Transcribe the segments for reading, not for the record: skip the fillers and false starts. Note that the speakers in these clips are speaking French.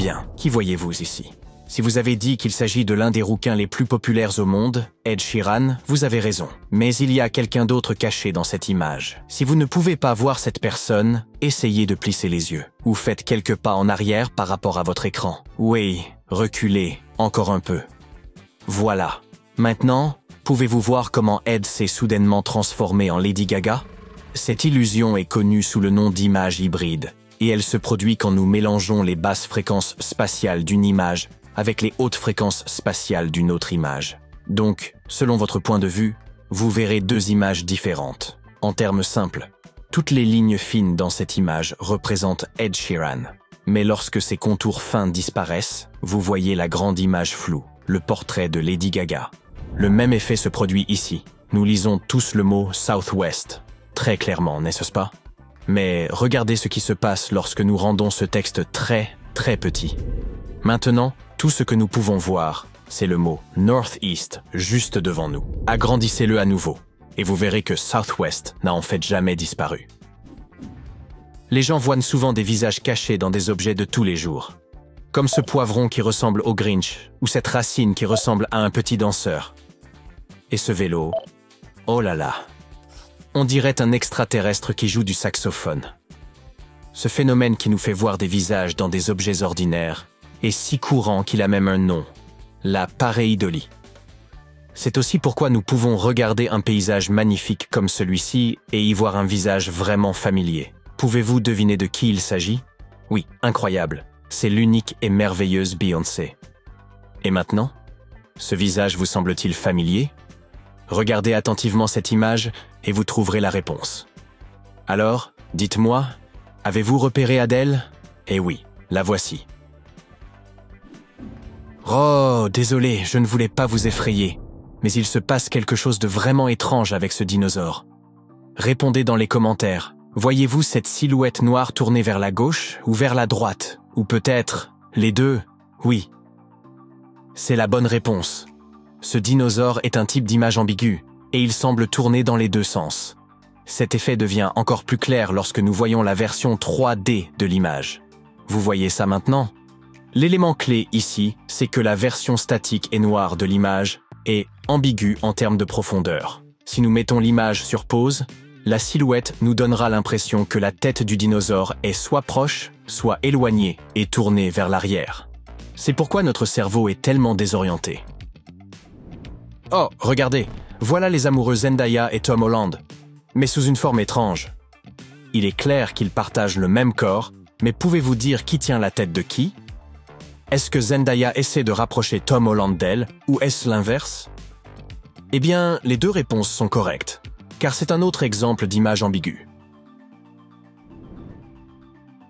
Bien, qui voyez-vous ici? Si vous avez dit qu'il s'agit de l'un des rouquins les plus populaires au monde, Ed Sheeran, vous avez raison. Mais il y a quelqu'un d'autre caché dans cette image. Si vous ne pouvez pas voir cette personne, essayez de plisser les yeux. Ou faites quelques pas en arrière par rapport à votre écran. Oui, reculez, encore un peu. Voilà. Maintenant, pouvez-vous voir comment Ed s'est soudainement transformé en Lady Gaga? Cette illusion est connue sous le nom d'image hybride, et elle se produit quand nous mélangeons les basses fréquences spatiales d'une image avec les hautes fréquences spatiales d'une autre image. Donc, selon votre point de vue, vous verrez deux images différentes. En termes simples, toutes les lignes fines dans cette image représentent Ed Sheeran. Mais lorsque ces contours fins disparaissent, vous voyez la grande image floue, le portrait de Lady Gaga. Le même effet se produit ici. Nous lisons tous le mot Southwest, très clairement, n'est-ce pas? Mais regardez ce qui se passe lorsque nous rendons ce texte très, très petit. Maintenant, tout ce que nous pouvons voir, c'est le mot Northeast juste devant nous. Agrandissez-le à nouveau, et vous verrez que Southwest n'a en fait jamais disparu. Les gens voient souvent des visages cachés dans des objets de tous les jours. Comme ce poivron qui ressemble au Grinch, ou cette racine qui ressemble à un petit danseur. Et ce vélo, oh là là, on dirait un extraterrestre qui joue du saxophone. Ce phénomène qui nous fait voir des visages dans des objets ordinaires est si courant qu'il a même un nom, la pareidolie. C'est aussi pourquoi nous pouvons regarder un paysage magnifique comme celui-ci et y voir un visage vraiment familier. Pouvez-vous deviner de qui il s'agit? Oui, incroyable, c'est l'unique et merveilleuse Beyoncé. Et maintenant, ce visage vous semble-t-il familier? Regardez attentivement cette image et vous trouverez la réponse. Alors, dites-moi, avez-vous repéré Adele? Eh oui, la voici. Oh, désolé, je ne voulais pas vous effrayer, mais il se passe quelque chose de vraiment étrange avec ce dinosaure. Répondez dans les commentaires. Voyez-vous cette silhouette noire tournée vers la gauche ou vers la droite? Ou peut-être les deux? Oui. C'est la bonne réponse. Ce dinosaure est un type d'image ambiguë, et il semble tourner dans les deux sens. Cet effet devient encore plus clair lorsque nous voyons la version 3D de l'image. Vous voyez ça maintenant? L'élément clé ici, c'est que la version statique et noire de l'image est ambiguë en termes de profondeur. Si nous mettons l'image sur pause, la silhouette nous donnera l'impression que la tête du dinosaure est soit proche, soit éloignée et tournée vers l'arrière. C'est pourquoi notre cerveau est tellement désorienté. Oh, regardez, voilà les amoureux Zendaya et Tom Holland, mais sous une forme étrange. Il est clair qu'ils partagent le même corps, mais pouvez-vous dire qui tient la tête de qui? Est-ce que Zendaya essaie de rapprocher Tom Holland d'elle, ou est-ce l'inverse? Eh bien, les deux réponses sont correctes, car c'est un autre exemple d'image ambiguë.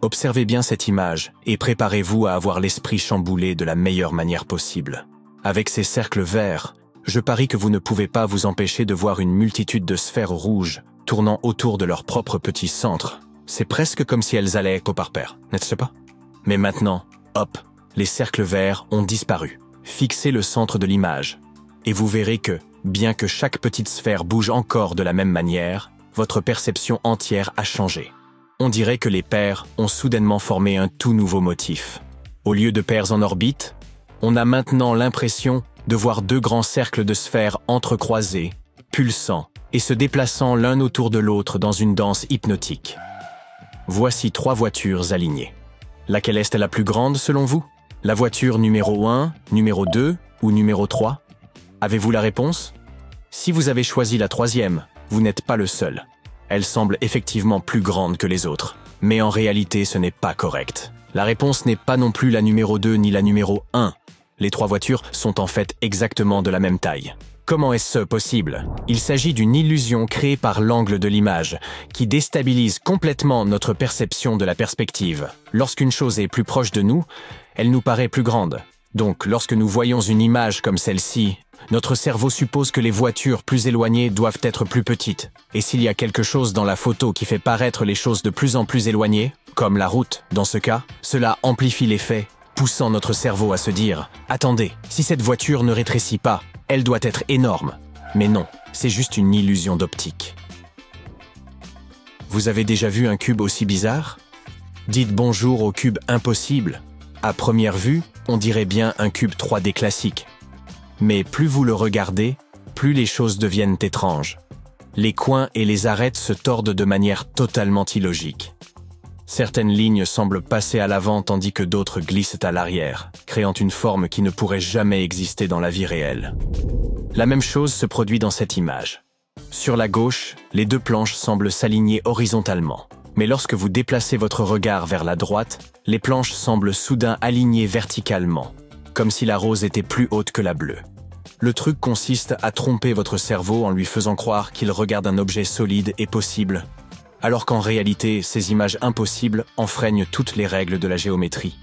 Observez bien cette image et préparez-vous à avoir l'esprit chamboulé de la meilleure manière possible. Avec ces cercles verts, je parie que vous ne pouvez pas vous empêcher de voir une multitude de sphères rouges tournant autour de leur propre petit centre. C'est presque comme si elles allaient écho par paire, n'est-ce pas? Mais maintenant, hop, les cercles verts ont disparu. Fixez le centre de l'image, et vous verrez que, bien que chaque petite sphère bouge encore de la même manière, votre perception entière a changé. On dirait que les paires ont soudainement formé un tout nouveau motif. Au lieu de paires en orbite, on a maintenant l'impression de voir deux grands cercles de sphères entrecroisés, pulsant et se déplaçant l'un autour de l'autre dans une danse hypnotique. Voici trois voitures alignées. Laquelle est la plus grande selon vous? La voiture numéro 1, numéro 2 ou numéro 3? Avez-vous la réponse? Si vous avez choisi la troisième, vous n'êtes pas le seul. Elle semble effectivement plus grande que les autres. Mais en réalité, ce n'est pas correct. La réponse n'est pas non plus la numéro 2 ni la numéro 1. Les trois voitures sont en fait exactement de la même taille. Comment est-ce possible? Il s'agit d'une illusion créée par l'angle de l'image, qui déstabilise complètement notre perception de la perspective. Lorsqu'une chose est plus proche de nous, elle nous paraît plus grande. Donc, lorsque nous voyons une image comme celle-ci, notre cerveau suppose que les voitures plus éloignées doivent être plus petites. Et s'il y a quelque chose dans la photo qui fait paraître les choses de plus en plus éloignées, comme la route dans ce cas, cela amplifie l'effet, poussant notre cerveau à se dire « Attendez, si cette voiture ne rétrécit pas, elle doit être énorme. » Mais non, c'est juste une illusion d'optique. Vous avez déjà vu un cube aussi bizarre? Dites bonjour au cube impossible. À première vue, on dirait bien un cube 3D classique. Mais plus vous le regardez, plus les choses deviennent étranges. Les coins et les arêtes se tordent de manière totalement illogique. Certaines lignes semblent passer à l'avant tandis que d'autres glissent à l'arrière, créant une forme qui ne pourrait jamais exister dans la vie réelle. La même chose se produit dans cette image. Sur la gauche, les deux planches semblent s'aligner horizontalement. Mais lorsque vous déplacez votre regard vers la droite, les planches semblent soudain alignées verticalement, comme si la rose était plus haute que la bleue. Le truc consiste à tromper votre cerveau en lui faisant croire qu'il regarde un objet solide et possible, alors qu'en réalité, ces images impossibles enfreignent toutes les règles de la géométrie.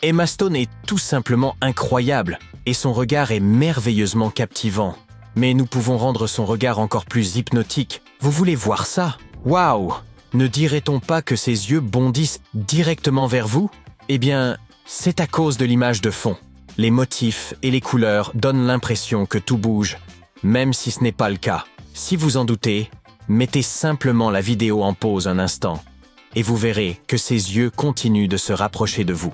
Emma Stone est tout simplement incroyable, et son regard est merveilleusement captivant. Mais nous pouvons rendre son regard encore plus hypnotique. Vous voulez voir ça? Waouh! Ne dirait-on pas que ses yeux bondissent directement vers vous? Eh bien, c'est à cause de l'image de fond. Les motifs et les couleurs donnent l'impression que tout bouge, même si ce n'est pas le cas. Si vous en doutez, mettez simplement la vidéo en pause un instant, et vous verrez que ses yeux continuent de se rapprocher de vous.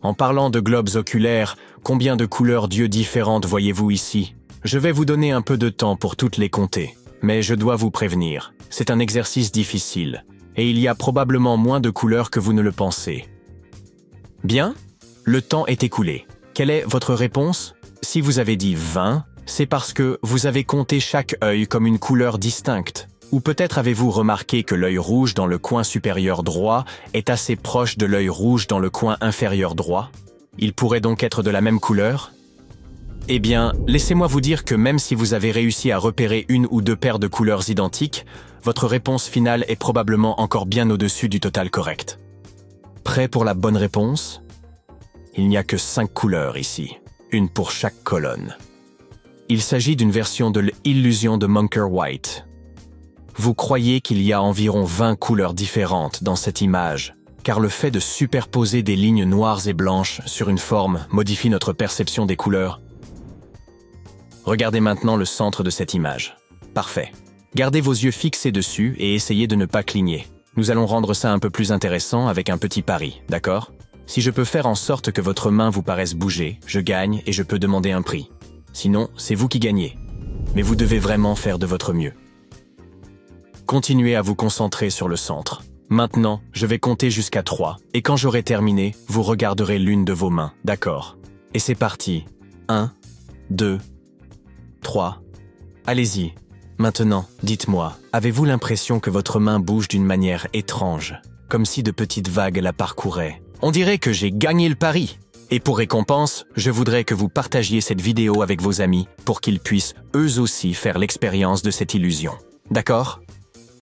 En parlant de globes oculaires, combien de couleurs d'yeux différentes voyez-vous ici? Je vais vous donner un peu de temps pour toutes les compter, mais je dois vous prévenir. C'est un exercice difficile, et il y a probablement moins de couleurs que vous ne le pensez. Bien, le temps est écoulé. Quelle est votre réponse? Si vous avez dit 20, c'est parce que vous avez compté chaque œil comme une couleur distincte. Ou peut-être avez-vous remarqué que l'œil rouge dans le coin supérieur droit est assez proche de l'œil rouge dans le coin inférieur droit? Il pourrait donc être de la même couleur? Eh bien, laissez-moi vous dire que même si vous avez réussi à repérer une ou deux paires de couleurs identiques, votre réponse finale est probablement encore bien au-dessus du total correct. Prêt pour la bonne réponse? Il n'y a que 5 couleurs ici, une pour chaque colonne. Il s'agit d'une version de l'illusion de Moncure White. Vous croyez qu'il y a environ 20 couleurs différentes dans cette image, car le fait de superposer des lignes noires et blanches sur une forme modifie notre perception des couleurs. Regardez maintenant le centre de cette image. Parfait. Gardez vos yeux fixés dessus et essayez de ne pas cligner. Nous allons rendre ça un peu plus intéressant avec un petit pari, d'accord? Si je peux faire en sorte que votre main vous paraisse bouger, je gagne et je peux demander un prix. Sinon, c'est vous qui gagnez. Mais vous devez vraiment faire de votre mieux. Continuez à vous concentrer sur le centre. Maintenant, je vais compter jusqu'à 3, et quand j'aurai terminé, vous regarderez l'une de vos mains, d'accord? Et c'est parti. 1, 2, 3. Allez-y. Maintenant, dites-moi, avez-vous l'impression que votre main bouge d'une manière étrange, comme si de petites vagues la parcouraient? On dirait que j'ai gagné le pari. Et pour récompense, je voudrais que vous partagiez cette vidéo avec vos amis pour qu'ils puissent eux aussi faire l'expérience de cette illusion. D'accord?